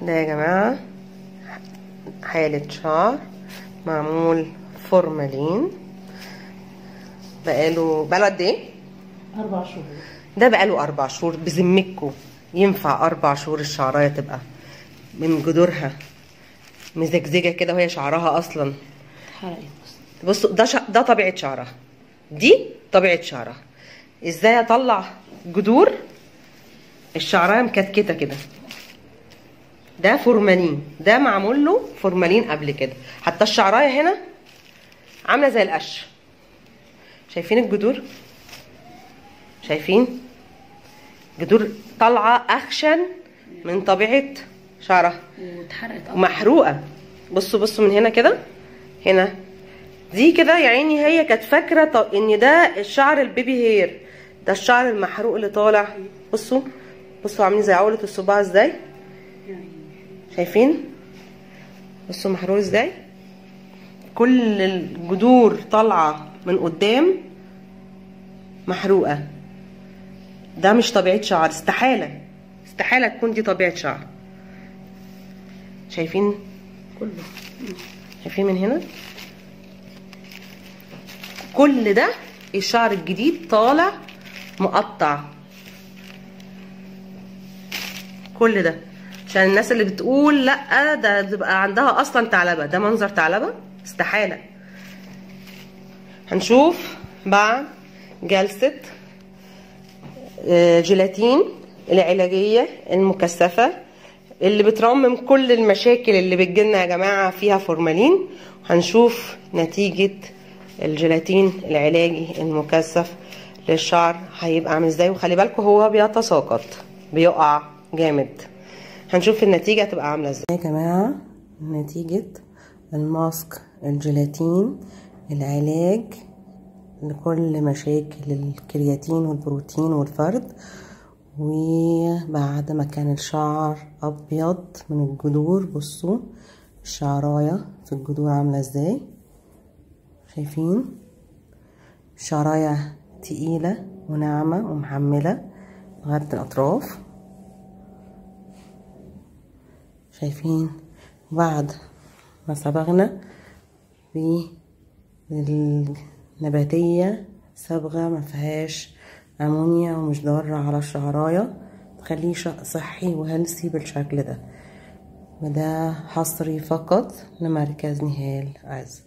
ده يا جماعة حالة شعر معمول فورمالين. بقاله قد ايه؟ 4 شهور. ده بقاله 4 شهور. بذمتكم ينفع 4 شهور الشعراية تبقى من جذورها مزجزجة كده وهي شعرها اصلا اتحرقت؟ بصوا ده طبيعة شعرها، دي طبيعة شعرها. ازاي اطلع جذور الشعرايه مكتكته كده؟ ده فورمالين، ده معمول له فورمالين قبل كده. حتى الشعرايه هنا عامله زي القش. شايفين الجذور؟ شايفين جذور طالعه اخشن من طبيعه شعرها واتحرقت ومحروقه. بصوا من هنا كده، هنا دي كده يا عيني هي كانت فاكره ان ده الشعر البيبي هير، ده الشعر المحروق اللي طالع. بصوا عاملين زي عقله الصباع ازاي، شايفين؟ بصوا محروق ازاي، كل الجذور طالعه من قدام محروقه. ده مش طبيعه شعر، استحاله تكون دي طبيعه شعر. شايفين كله؟ شايفين من هنا كل ده الشعر الجديد طالع مقطع. كل ده عشان الناس اللي بتقول لا ده بتبقى عندها اصلا ثعلبه، ده منظر ثعلبه؟ استحاله. هنشوف بعد جلسه جيلاتين العلاجيه المكثفه اللي بترمم كل المشاكل اللي بتجيلنا يا جماعه فيها فورمالين. هنشوف نتيجه الجيلاتين العلاجي المكثف للشعر هيبقى عامل ازاي. وخلي بالكم هو بيتساقط، بيقع جامد. هنشوف النتيجه هتبقى عامله ازاي يا جماعه. نتيجه الماسك الجيلاتين العلاج لكل مشاكل الكرياتين والبروتين والفرد. وبعد ما كان الشعر ابيض من الجذور، بصوا الشعرايه في الجذور عامله ازاي. شايفين الشعرايه تقيله وناعمه ومحمله لغايه الاطراف. شايفين بعد ما صبغنا بالنباتيه صبغه ما فيهاش امونيا ومش ضاره على الشعرايه، تخليه صحي وهلسي بالشكل ده. وده حصري فقط لمركز نهال عز.